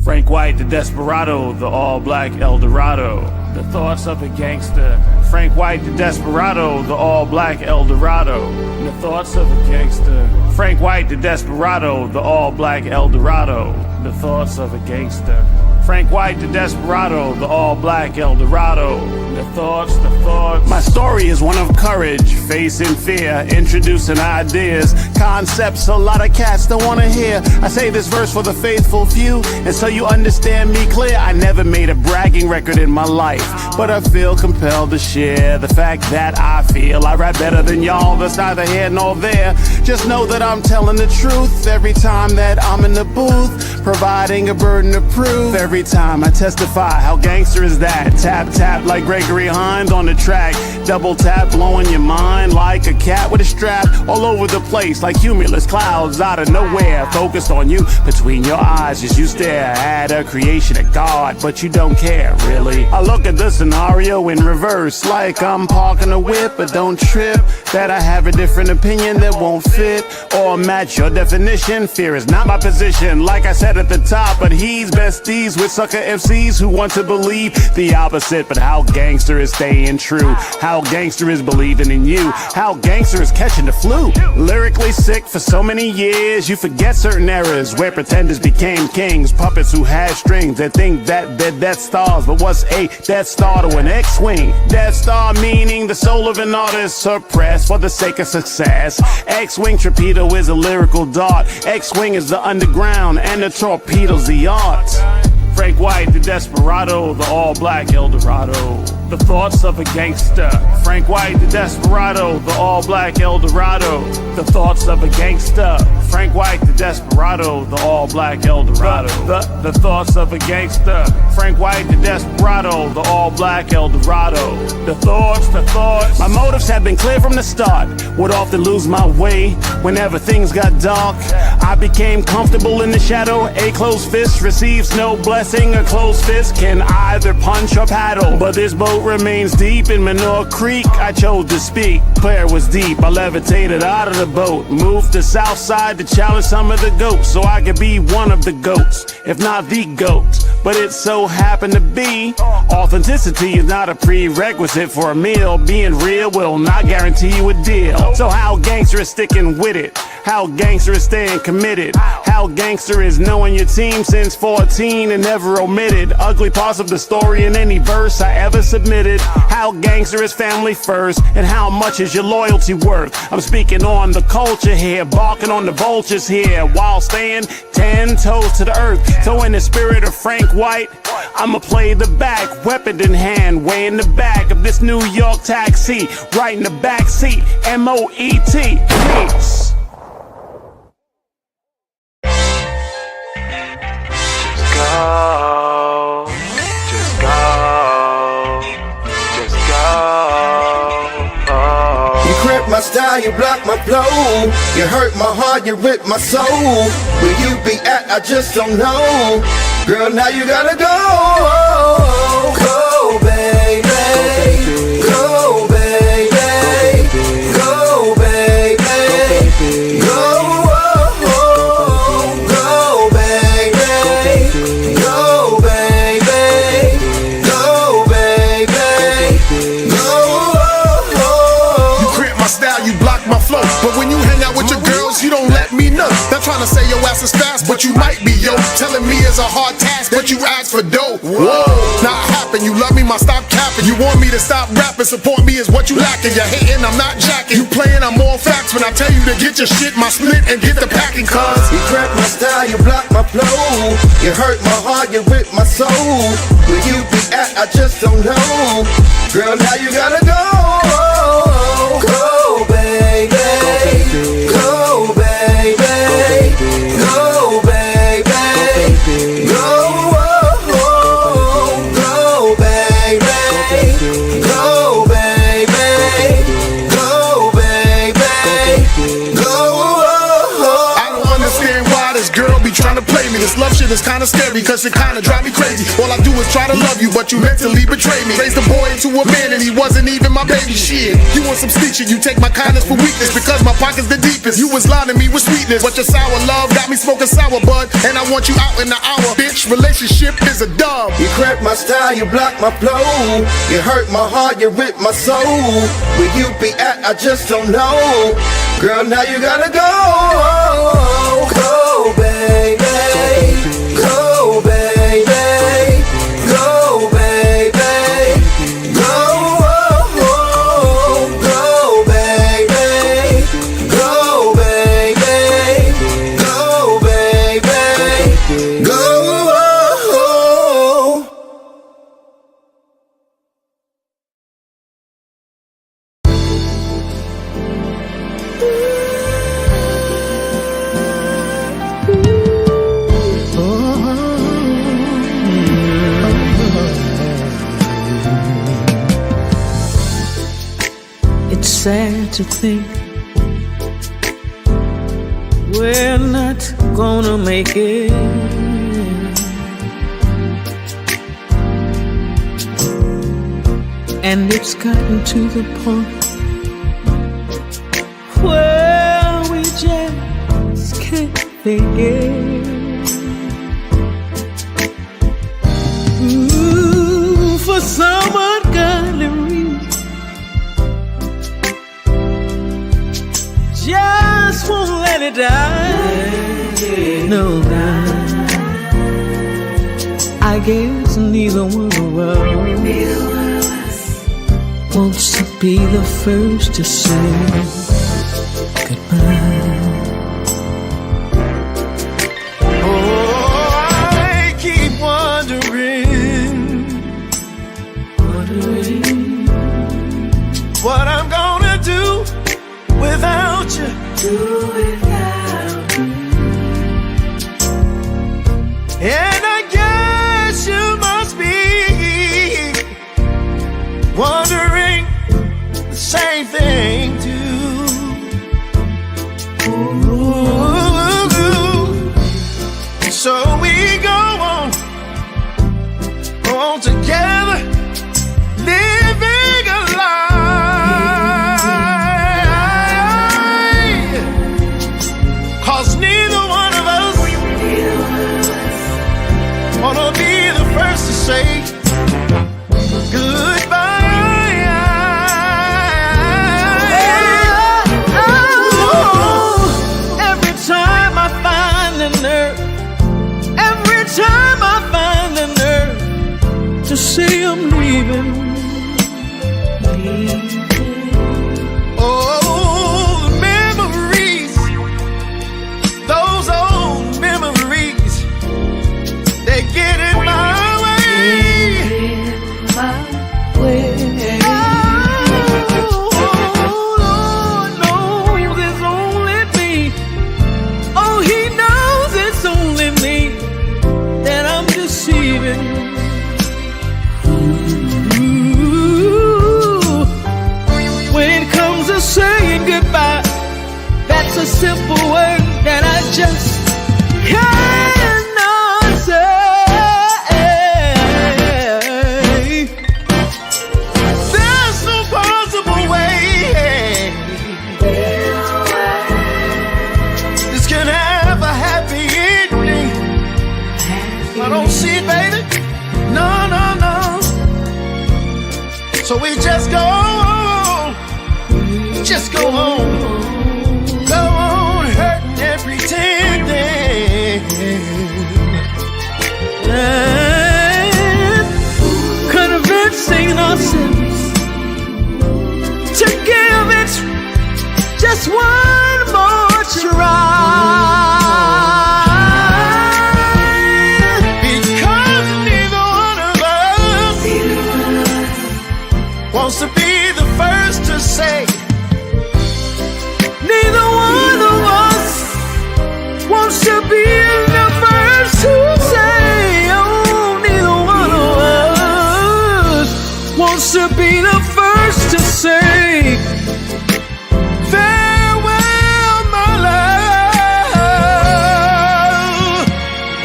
Frank White, the desperado, the all-black El Dorado, the thoughts of a gangster. Frank White, the desperado, the all-black El Dorado, the thoughts of a gangster. Frank White, the desperado, the all-black El Dorado, the thoughts of a gangster. Frank White, the desperado, the all-black El Dorado, the thoughts, the thoughts. My story is one of courage, facing fear, introducing ideas, concepts a lot of cats don't want to hear. I say this verse for the faithful few, and so you understand me clear. I never made a bragging record in my life, but I feel compelled to share the fact that I feel I rap better than y'all. That's neither here nor there. Just know that I'm telling the truth every time that I'm in the booth, providing a burden of proof. Every time I testify, how gangster is that? Tap, tap like Gregory Hines on the track. Double tap, blowing your mind like a cat with a strap. All over the place like cumulus clouds out of nowhere. Focused on you between your eyes as you stare at a creation of God, but you don't care, really. I look at the scenario in reverse like I'm parking a whip, but don't trip that I have a different opinion that won't fit or match your definition. Fear is not my position, like I said at the top, but he's besties with sucker MCs who want to believe the opposite. But how gangster is staying true, how gangster is believing in you, how gangster is catching the flu. Lyrically sick for so many years, you forget certain eras where pretenders became kings, puppets who had strings that think that they're Death Stars. But what's a Death Star to an X-Wing? Death Star meaning the soul of an artist suppressed for the sake of success. X-Wing torpedo is a lyrical dart. X-Wing is the underground and the torpedo's the art. Frank White, the desperado, the all-black El Dorado, the thoughts of a gangster. Frank White, the desperado, the all-black El Dorado, the thoughts of a gangster. Frank White, the desperado, the all-black El Dorado, the thoughts of a gangster. Frank White, the desperado, the all-black El Dorado, the thoughts, the thoughts. My motives have been clear from the start. Would often lose my way whenever things got dark. I became comfortable in the shadow. A closed fist receives no blessing. A closed fist can either punch or paddle, but this boat remains deep in Manure Creek. I chose to speak, prayer was deep. I levitated out of the boat, moved to south side to challenge some of the goats, so I could be one of the goats, if not the goat. But it so happened to be authenticity is not a prerequisite for a meal. Being real will not guarantee you a deal. So how gangster is sticking with it? How gangster is staying committed? How gangster is knowing your team since 14 and never omitted ugly parts of the story in any verse I ever submitted? How gangster is family first, and how much is your loyalty worth? I'm speaking on the culture here, barking on the vultures here, while staying 10 toes to the earth. So in the spirit of Frank White, I'ma play the back, weapon in hand, way in the back of this New York taxi, right in the back seat, M-O-E-T, peace. Just go. You crip my style, style, you block my flow. You hurt my heart, you rip my soul. Where you be at, I just don't know. Girl, now you gotta go. Go, baby. Go, baby. Go, baby. Go. But when you hang out with your girls, you don't let me know. They're trying to say your ass is fast, but you might be, yo. Telling me it's a hard task, but you ask for dough. Whoa, now it happened, you love me, my stop capping. You want me to stop rapping, support me is what you lacking. You're hating, I'm not jacking. You playing, I'm all facts. When I tell you to get your shit, my split, and get the packing, cuz you crack my style, you block my flow. You hurt my heart, you rip my soul. Where you be at, I just don't know. Girl, now you gotta go. Go, baby. Go, baby. Go, baby. Go, go, baby. Go, baby. Go, baby. Go. I don't understand why this girl be trying to play me. This love shit is kinda scary, cause it kinda drive me crazy. All I do is try to love you, but you mentally betray me. Raised a boy into a man and he wasn't even my baby. Shit, you want some sneak shit, you take my kindness for weakness. Because my pocket's the deepest, you was lying to me with sweetness. But your sour love got me smoking sour bud, and I want you out in the hour. Bitch, relationship is a dub. You crack my style, you block my flow. You hurt my heart, you rip my soul. Where you be at, I just don't know. Girl, now you gotta go. Go, baby. Go, baby. Go, baby. Go, go, baby. Go, baby. Go, baby. Go. It's sad to think we're not gonna make it. And it's gotten to the point where we just can't take it. Ooh, for some ungodly reason, just won't let it die. No, I guess neither one of us wants to be the first to say goodbye. Oh, I keep wondering what I'm gonna do without you. And I guess you must be wondering the same thing too. Ooh. So we go on together, living a lie. 'Cause neither one of us wanna be the first to say goodbye. Every time I find the nerve, every time I find the nerve to say I'm leaving. Oh, the memories, those old memories, they get in my way. Oh, Lord knows it's only me. Oh, he knows it's only me that I'm deceiving. Ooh, So we just go on, go on hurting and pretending, and convincing ourselves to give it just one more try. Because neither one of us wants to be the first to say. Neither one of us wants to be the first to say. Oh, neither one of us wants to be the first to say. Farewell, my love.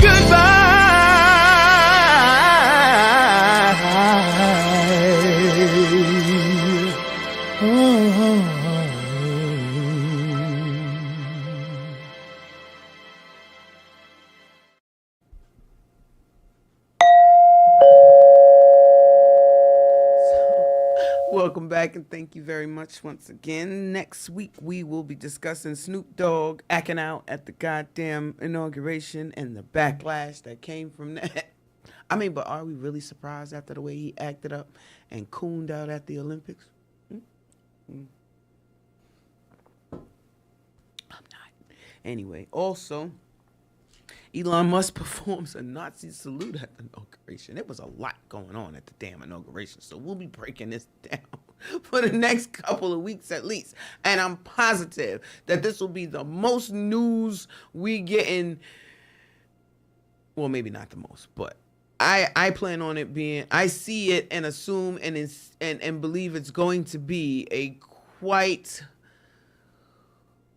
Goodbye. Welcome back, and thank you very much once again. Next week, we will be discussing Snoop Dogg acting out at the goddamn inauguration and the backlash that came from that. I mean, but are we really surprised after the way he acted up and cooned out at the Olympics? I'm not. Anyway, also, Elon Musk performs a Nazi salute at the inauguration. There was a lot going on at the damn inauguration, so we'll be breaking this down for the next couple of weeks at least. And I'm positive that this will be the most news we get in, well, maybe not the most, but I plan on it being, I see it and assume and believe it's going to be a quite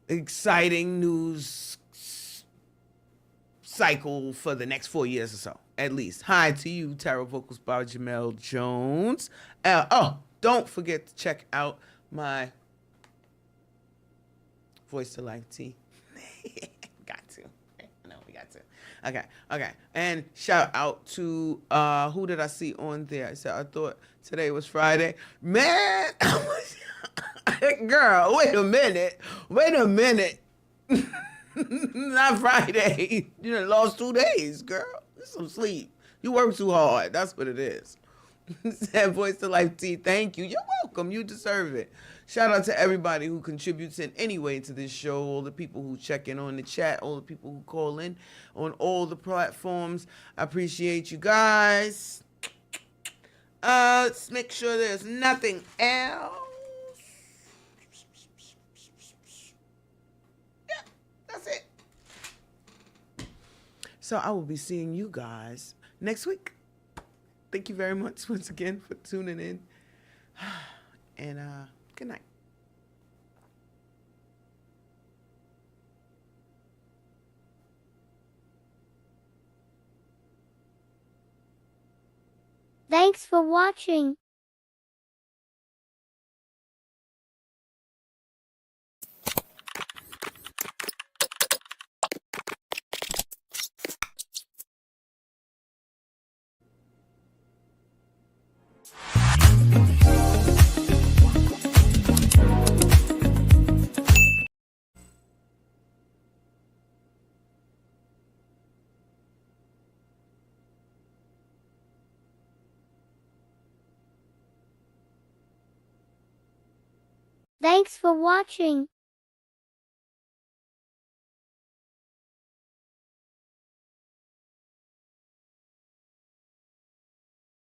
exciting news cycle for the next 4 years or so, at least. Hi to you, Tarot Vocals by Jamel Jones. Don't forget to check out my Voice to Life tea. Got to. No, we got to. Okay. And shout out to, who did I see on there? I thought today was Friday. Man, girl, wait a minute. Not Friday. You done lost 2 days, girl. Get some sleep. You work too hard. That's what it is. That Voice to Life tea. Thank you. You're welcome. You deserve it. Shout out to everybody who contributes in any way to this show. All the people who check in on the chat. All the people who call in on all the platforms. I appreciate you guys. Let's make sure there's nothing else. That's it. So I will be seeing you guys next week. Thank you very much once again for tuning in. And good night. Thanks for watching. Thanks for watching.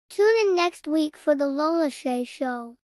Tune in next week for the Lola Shae Show.